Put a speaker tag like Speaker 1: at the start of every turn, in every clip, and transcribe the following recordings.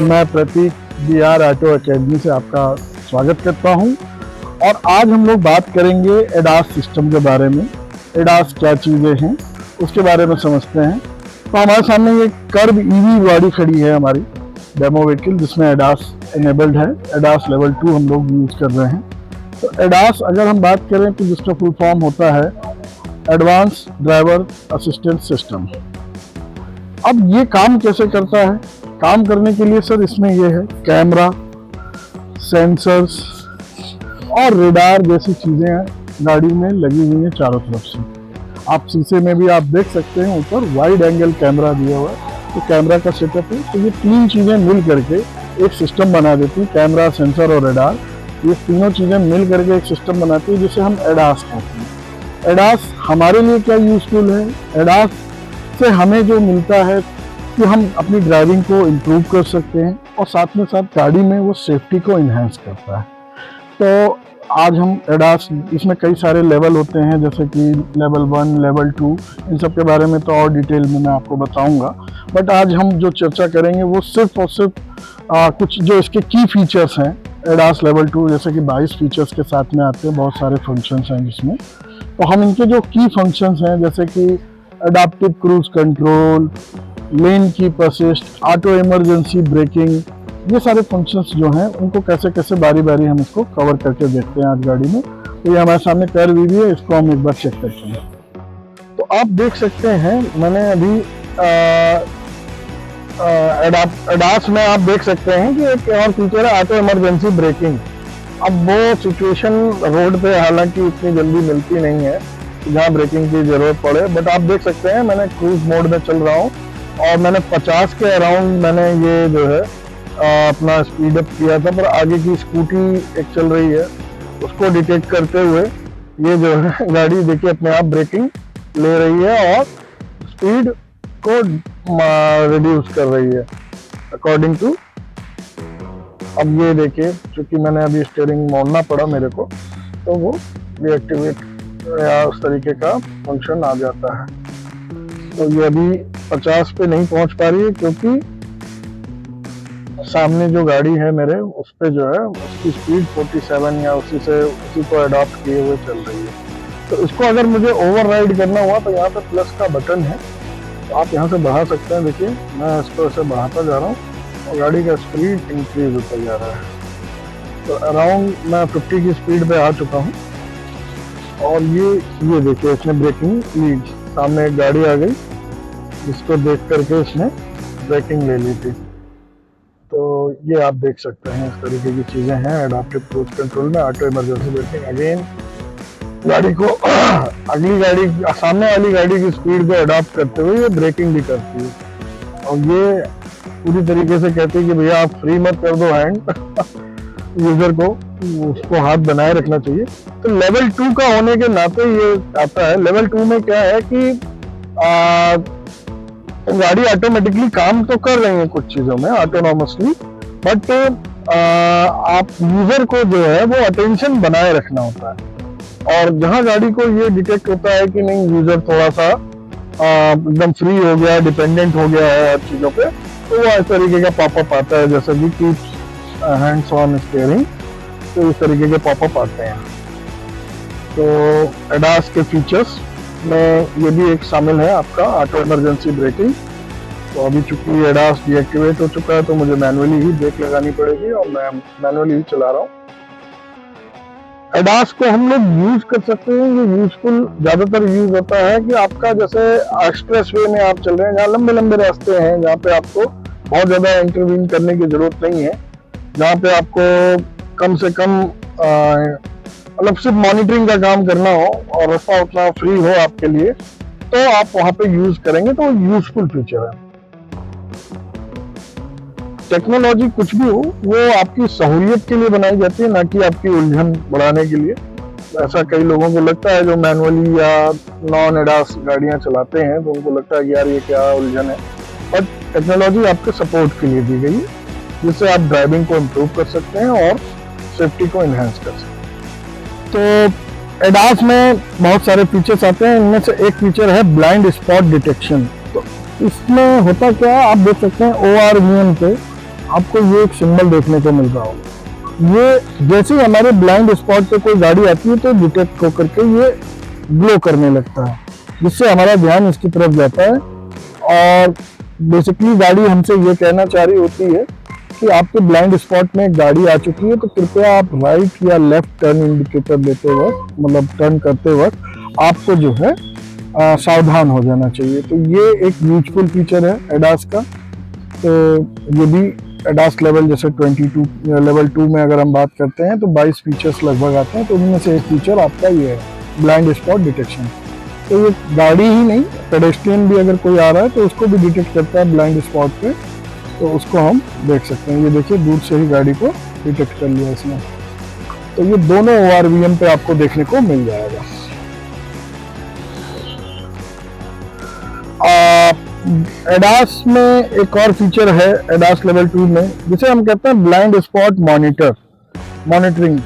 Speaker 1: मैं प्रतीक BR auto academy से आपका स्वागत करता हूं और आज हम लोग बात करेंगे एडास सिस्टम के बारे में। एडास क्या चीज़ें हैं उसके बारे में समझते हैं। तो हमारे सामने ये कर्व ईवी गाड़ी खड़ी है, हमारी डेमो व्हीकल, जिसमें एडास इनेबल्ड है। एडास लेवल 2 हम लोग यूज़ कर रहे हैं। तो एडास अगर हम बात करें तो जिसका फुल फॉर्म होता है एडवांस ड्राइवर असिस्टेंट सिस्टम। अब ये काम कैसे करता है? काम करने के लिए सर इसमें ये है कैमरा, सेंसर्स और रेडार जैसी चीज़ें गाड़ी में लगी हुई हैं चारों तरफ से। आप शीशे में भी आप देख सकते हैं ऊपर वाइड एंगल कैमरा दिया हुआ है, तो कैमरा का सेटअप है। तो ये तीन चीज़ें मिल करके एक सिस्टम बना देती है। कैमरा, सेंसर और रेडार, ये तीनों चीज़ें मिल करके एक सिस्टम बनाती है जिसे हम एडास कहते हैं। एडास हमारे लिए क्या यूज़फुल है? एडास से हमें जो मिलता है कि हम अपनी ड्राइविंग को इम्प्रूव कर सकते हैं और साथ में साथ गाड़ी में वो सेफ्टी को इन्हेंस करता है। तो आज हम एडास, इसमें कई सारे लेवल होते हैं, जैसे कि लेवल 1, लेवल 2, इन सब के बारे में तो और डिटेल में मैं आपको बताऊंगा। बट आज हम जो चर्चा करेंगे वो सिर्फ और सिर्फ कुछ जो इसके की फीचर्स हैं एडास लेवल 2, जैसे कि 22 फीचर्स के साथ में आते हैं, बहुत सारे फंक्शंस हैं जिसमें। तो हम इनके जो की फंक्शंस हैं, जैसे कि adaptive cruise control, lane keep assist, auto emergency breaking, ये सारे फंक्शंस जो हैं उनको कैसे कैसे बारी बारी हम इसको कवर करके देखते हैं आज गाड़ी में। तो ये हमारे सामने कर्व ईवी है, इसको हम एक बार चेक करते हैं। तो आप देख सकते हैं, मैंने अभी एडास में आप देख सकते हैं कि एक और फीचर है ऑटो इमरजेंसी ब्रेकिंग। अब वो सिचुएशन रोड पे हालांकि इतनी जल्दी मिलती नहीं है जहाँ ब्रेकिंग की जरूरत पड़े, बट आप देख सकते हैं मैंने क्रूज मोड में चल रहा हूँ और मैंने 50 के अराउंड मैंने ये जो है अपना स्पीड अप किया था, पर आगे की स्कूटी एक चल रही है उसको डिटेक्ट करते हुए ये जो है गाड़ी देखिए अपने आप ब्रेकिंग ले रही है और स्पीड को रिड्यूस कर रही है अकॉर्डिंग टू। अब ये देखिए, चूंकि मैंने अभी स्टीयरिंग मोड़ना पड़ा मेरे को, तो वो डीएक्टिवेट या उस तरीके का फंक्शन आ जाता है। तो ये अभी 50 पे नहीं पहुंच पा रही है क्योंकि सामने जो गाड़ी है मेरे, उस पे जो है उसकी स्पीड 47 या उसी को अडॉप्ट किए हुए चल रही है। तो इसको अगर मुझे ओवरराइड करना हुआ तो यहाँ पे प्लस का बटन है, तो आप यहाँ से बढ़ा सकते हैं। देखिए मैं इसको ऐसे बढ़ाता जा रहा हूँ और गाड़ी का स्पीड इंक्रीज होता जा रहा है। तो अराउंड मैं 50 की स्पीड पे आ चुका हूँ और ये देखिए इसने ब्रेकिंग ली। सामने एक गाड़ी आ गई जिसको देख करके इसने ब्रेकिंग ले ली थी। तो ये आप देख सकते हैं, इस तरीके की चीज़ें हैं एडाप्टिव क्रूज कंट्रोल में। ऑटो इमरजेंसी ब्रेकिंग अगेन गाड़ी को अगली गाड़ी, सामने वाली गाड़ी की स्पीड को अडॉप्ट करते हुए ये ब्रेकिंग भी करती है और ये पूरी तरीके से कहती है कि भैया आप फ्री मत कर दो हैंड यूजर को, उसको हाथ बनाए रखना चाहिए। तो लेवल 2 का होने के नाते ये आता है। लेवल 2 में क्या है कि गाड़ी ऑटोमेटिकली काम तो कर रही है कुछ चीजों में ऑटोनॉमसली, बट आप यूजर को जो है वो अटेंशन बनाए रखना होता है। और जहां गाड़ी को ये डिटेक्ट होता है कि नहीं यूजर थोड़ा सा एकदम फ्री हो गया, डिपेंडेंट हो गया है हर चीजों पे, तो वो इस तरीके का पॉपअप आता है, जैसे कि कीप हैंड्स ऑन स्टीयरिंग, तो इस तरीके के पॉपअप आते हैं। तो एडास के फीचर्स में ये भी एक शामिल है आपका ऑटो इमरजेंसी ब्रेकिंग। तो अभी चूंकि एडास डीएक्टिवेट हो चुका है तो मुझे मैनुअली ही ब्रेक लगानी पड़ेगी और मैं मैनुअली ही चला रहा हूँ। एडास को हम लोग यूज कर सकते हैं, ये यूजफुल ज्यादातर यूज होता है कि आपका जैसे एक्सप्रेस वे में आप चल रहे हैं, जहाँ लंबे लंबे रास्ते हैं, जहाँ पे आपको बहुत ज्यादा इंटरवीन करने की जरूरत नहीं है, जहाँ पे आपको कम से कम मतलब सिर्फ मॉनिटरिंग का काम करना हो और रास्ता उतना फ्री हो आपके लिए, तो आप वहां पे यूज करेंगे तो यूजफुल फीचर है। टेक्नोलॉजी कुछ भी हो वो आपकी सहूलियत के लिए बनाई जाती है, ना कि आपकी उलझन बढ़ाने के लिए। ऐसा कई लोगों को लगता है जो मैनुअली या नॉन एडास गाड़ियां चलाते हैं, तो उनको लगता है कि यार ये क्या उलझन है, बट टेक्नोलॉजी आपके सपोर्ट के लिए दी गई है, जिससे आप ड्राइविंग को इम्प्रूव कर सकते हैं और सेफ्टी को इन्हेंस कर सकते हैं। तो एडास में बहुत सारे फीचर्स आते हैं, इनमें से एक फीचर है ब्लाइंड स्पॉट डिटेक्शन। तो इसमें होता क्या है, आप देख सकते हैं ORVM पे आपको ये एक सिंबल देखने को मिल रहा होगा। ये जैसे ही हमारे ब्लाइंड स्पॉट पे कोई गाड़ी आती है तो डिटेक्ट होकर के ये ग्लो करने लगता है, जिससे हमारा ध्यान इसकी तरफ जाता है। और बेसिकली गाड़ी हमसे ये कहना चाह रही होती है कि आपके ब्लाइंड स्पॉट में गाड़ी आ चुकी है, तो कृपया आप राइट या लेफ्ट टर्न इंडिकेटर देते वक्त, मतलब टर्न करते वक्त आपको जो है सावधान हो जाना चाहिए। तो ये एक यूजफुल फीचर है एडास का। तो ये भी एडास लेवल जैसे 22 लेवल 2 में अगर हम बात करते हैं तो 22 फीचर्स लगभग आते हैं, तो उनमें से एक फीचर आपका ये है, ब्लाइंड स्पॉट डिटेक्शन। तो ये गाड़ी ही नहीं, पेडेस्ट्रियन भी अगर कोई आ रहा है तो उसको भी डिटेक्ट करता है ब्लाइंड स्पॉट पे, तो उसको हम देख सकते हैं। ये देखिए दूर से ही गाड़ी को डिटेक्ट कर लिया इसने। तो ये दोनों ORVM पे आपको देखने को मिल जाएगा। एडास में एक और फीचर है एडास लेवल 2 में, जिसे हम कहते हैं ब्लाइंड स्पॉट मॉनिटरिंग।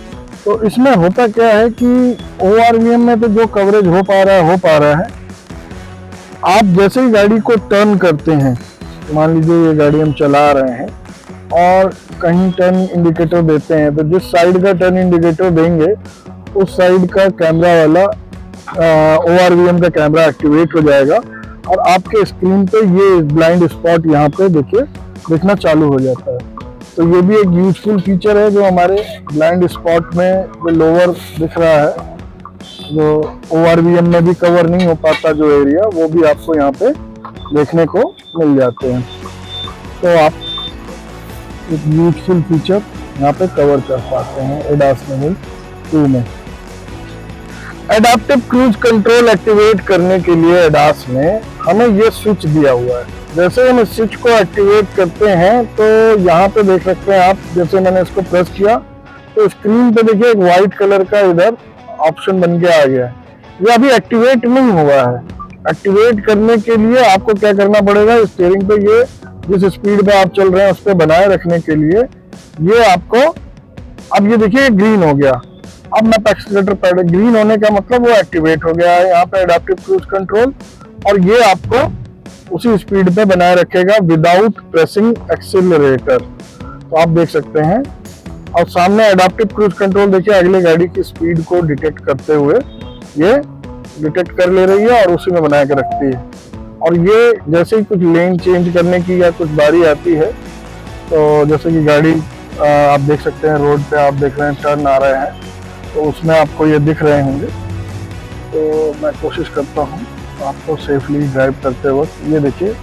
Speaker 1: तो इसमें होता क्या है कि ORVM में तो जो कवरेज हो पा रहा है। आप जैसे ही गाड़ी को टर्न करते हैं, मान लीजिए ये गाड़ी हम चला रहे हैं और कहीं टर्न इंडिकेटर देते हैं, तो जिस साइड का टर्न इंडिकेटर देंगे उस साइड का कैमरा वाला ORVM का कैमरा एक्टिवेट हो जाएगा और आपके स्क्रीन पे ये ब्लाइंड स्पॉट यहाँ पे देखिए दिखना चालू हो जाता है। तो ये भी एक यूजफुल फीचर है जो हमारे ब्लाइंड स्पॉट में जो लोअर दिख रहा है, जो ORVM में भी कवर नहीं हो पाता जो एरिया, वो भी आपको यहाँ पे देखने को मिल जाते हैं। तो आप एक यूजफुल फीचर यहाँ पे कवर कर पाते हैं एडास लेवल 2 में। एडाप्टिव क्रूज कंट्रोल एक्टिवेट करने के लिए एडास में हमें ये स्विच दिया हुआ है। जैसे हम इस स्विच को एक्टिवेट करते हैं तो यहाँ पे देख सकते हैं आप, जैसे मैंने इसको प्रेस किया तो स्क्रीन पे देखिए एक व्हाइट कलर का इधर ऑप्शन बन के आ गया है। ये अभी एक्टिवेट नहीं हुआ है। एक्टिवेट करने के लिए आपको क्या करना पड़ेगा, स्टीयरिंग पे ये जिस स्पीड पे आप चल रहे हैं उस पर बनाए रखने के लिए ये आपको, अब ये देखिए ग्रीन हो गया। अब मैं एक्सीलरेटर पैडल, ग्रीन होने का मतलब वो एक्टिवेट हो गया है यहाँ पे एडाप्टिव क्रूज कंट्रोल, और ये आपको उसी स्पीड पे बनाए रखेगा विदाउट प्रेसिंग एक्सीलरेटर। तो आप देख सकते हैं। और सामने एडाप्टिव क्रूज कंट्रोल देखिए अगले गाड़ी की स्पीड को डिटेक्ट करते हुए ये डिटेक्ट कर ले रही है और उसी में बना के रखती है। और ये जैसे ही कुछ लेन चेंज करने की या कुछ बारी आती है, तो जैसे कि गाड़ी आप देख सकते हैं रोड पे आप देख रहे हैं टर्न आ रहे हैं, तो उसमें आपको ये दिख रहे होंगे। तो मैं कोशिश करता हूँ आपको सेफली ड्राइव करते वक्त। ये देखिए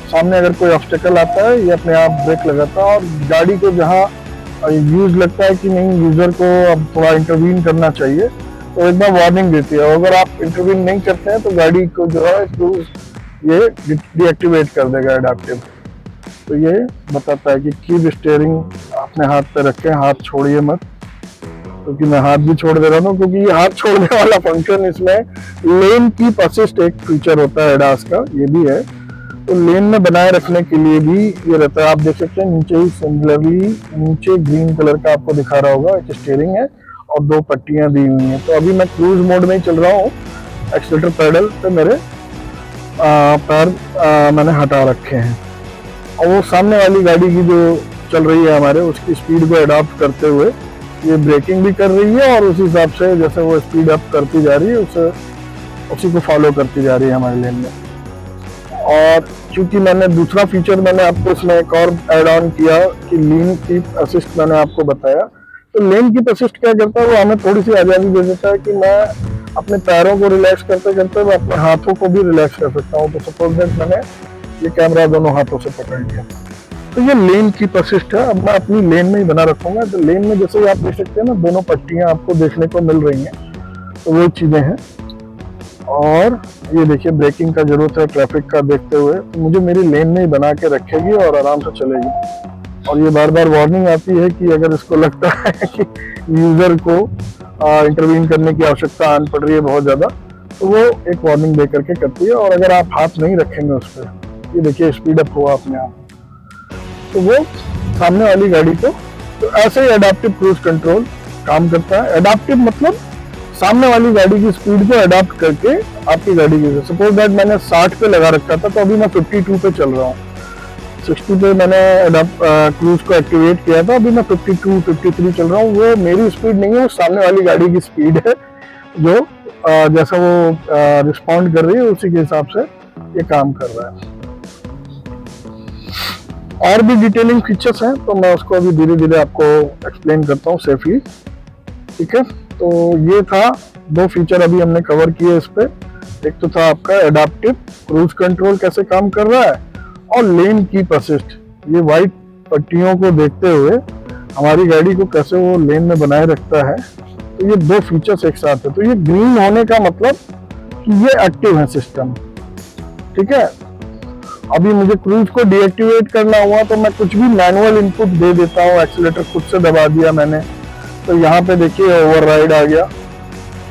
Speaker 1: सामने अगर कोई ऑब्स्टेकल आता है ये अपने आप ब्रेक लगाता है, और गाड़ी को जहाँ यूज लगता है कि नहीं यूजर को अब थोड़ा इंटरवीन करना चाहिए तो एक बार वार्निंग देती है। अगर आप इंटरवीन नहीं करते हैं तो गाड़ी को जो है ये डीएक्टिवेट कर देगा एडाप्टिव। तो ये बताता है कि कीप स्टीयरिंग अपने हाथ पे रखें, हाथ छोड़िए मत, क्योंकि मैं हाथ भी छोड़ दे रहा हूँ, क्योंकि ये हाथ छोड़ने वाला फंक्शन इसमें लेन कीप असिस्ट एक फीचर होता है एडास का, ये भी है। तो लेन में बनाए रखने के लिए भी ये रहता है। आप देख सकते हैं नीचे ही सिमिलरली नीचे ग्रीन कलर का आपको दिखा रहा होगा, एक स्टीयरिंग है और 2 पट्टियां दी हुई हैं। तो अभी मैं क्रूज मोड में ही चल रहा हूँ, एक्सीलरेटर पैडल पे मेरे पैर मैंने हटा रखे हैं, और वो सामने वाली गाड़ी की जो चल रही है हमारे, उसकी स्पीड को अडॉप्ट करते हुए ये ब्रेकिंग भी कर रही है, और उस हिसाब से जैसे वो स्पीड अप करती जा रही है उसी को फॉलो करती जा रही है हमारे लेन में। और क्योंकि मैंने दूसरा फीचर मैंने आपको इसमें एक और ऐड ऑन किया कि लेन कीप असिस्ट मैंने आपको बताया। तो लेन कीप असिस्ट क्या करता है, वो हमें थोड़ी सी आज़ादी दे देता है कि मैं अपने पैरों को रिलैक्स करते करते मैं अपने हाथों को भी रिलैक्स कर सकता हूँ। तो सपोज दैट मैंने ये कैमरा दोनों हाथों से पकड़ लिया, तो ये लेन कीप असिस्ट है। अब मैं अपनी लेन में ही बना रखूंगा। तो लेन में जैसे ही आप देख सकते हैं ना, दोनों पट्टियां आपको देखने को मिल रही हैं, तो वो चीजें हैं। और ये देखिए ब्रेकिंग का जरूरत है ट्रैफिक का देखते हुए, तो मुझे मेरी लेन में ही बना के रखेगी और आराम से चलेगी। और ये बार बार वार्निंग आती है कि अगर इसको लगता है कि यूजर को इंटरवीन करने की आवश्यकता आन पड़ रही है बहुत ज्यादा, तो वो एक वार्निंग दे करके करती है। और अगर आप हाथ नहीं रखेंगे उस पर, ये देखिए स्पीड अप हुआ अपने आप, तो वो सामने वाली गाड़ी को, तो ऐसे ही एडाप्टिव क्रूज कंट्रोल काम करता है। एडाप्टिव मतलब सामने वाली गाड़ी की स्पीड को अडॉप्ट करके आपकी गाड़ी की, सपोज दैट मैंने 60 पे लगा रखा था, तो अभी मैं 52 पे चल रहा हूँ, 60 पे मैंने क्रूज को एक्टिवेट किया था, अभी मैं 52 53 चल रहा हूँ। वो मेरी स्पीड नहीं है, वो सामने वाली गाड़ी की स्पीड है, जो जैसा वो रिस्पॉन्ड कर रही है उसी के हिसाब से ये काम कर रहा है। और भी डिटेलिंग फीचर्स हैं, तो मैं उसको अभी धीरे धीरे आपको एक्सप्लेन करता हूँ सेफली। ठीक है, तो ये था 2 फीचर अभी हमने कवर किए इस पे। एक तो था आपका एडाप्टिव क्रूज कंट्रोल कैसे काम कर रहा है, और लेन कीप असिस्ट, ये वाइट पट्टियों को देखते हुए हमारी गाड़ी को कैसे वो लेन में बनाए रखता है। तो ये 2 फीचर्स एक साथ है। तो ये ग्रीन होने का मतलब कि ये एक्टिव है सिस्टम। ठीक है, अभी मुझे क्रूज को डीएक्टिवेट करना हुआ तो मैं कुछ भी मैनुअल इनपुट दे देता हूँ, एक्सीलेटर खुद से दबा दिया मैंने, तो यहाँ पे देखिए ओवरराइड आ गया,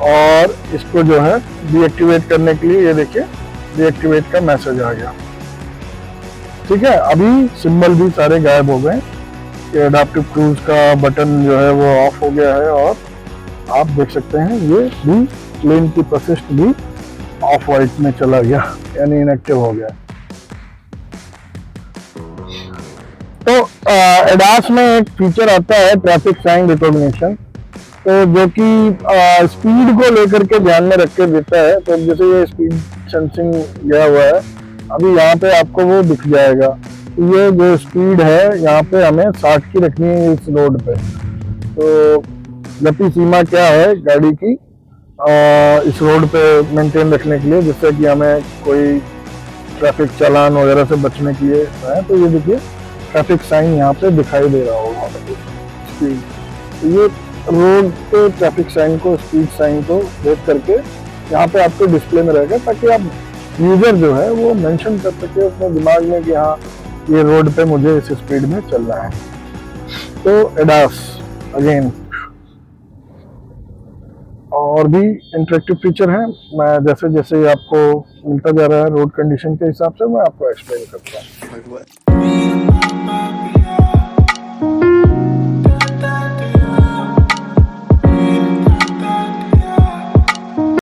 Speaker 1: और इसको जो है डीएक्टिवेट करने के लिए ये देखिए डीएक्टिवेट का मैसेज आ गया। ठीक है, अभी सिंबल भी सारे गायब हो गए, एडाप्टिव क्रूज का बटन जो है वो ऑफ हो गया है, और आप देख सकते हैं ये भी लेन की असिस्ट भी ऑफ वाइट में चला गया, यानी इनएक्टिव हो गया। तो एडास में एक फीचर आता है ट्रैफिक साइन रिकॉग्निशन, तो जो कि स्पीड को लेकर के ध्यान में रख के देता है। तो जैसे ये स्पीड सेंसिंग गया हुआ है, अभी यहाँ पे आपको वो दिख जाएगा। तो ये जो स्पीड है यहाँ पे हमें 60 की रखनी है इस रोड पे। तो गति सीमा क्या है गाड़ी की इस रोड पे मेंटेन रखने के लिए, जिससे कि हमें कोई ट्रैफिक चालान वगैरह से बचने के लिए है। तो ये देखिए ट्रैफिक साइन यहाँ पे दिखाई दे रहा होगा स्पीड। तो ये रोड पे ट्रैफिक साइन को, स्पीड साइन को देख करके यहाँ पे आपको डिस्प्ले में रहेगा, ताकि आप यूजर जो है वो मेंशन कर सके अपने दिमाग में कि हाँ ये रोड पे मुझे इस स्पीड में चलना है। तो एडास अगेन और भी इंटरेक्टिव फीचर हैं, मैं जैसे जैसे आपको मिलता जा रहा है रोड कंडीशन के हिसाब से मैं आपको एक्सप्लेन करता हूँ।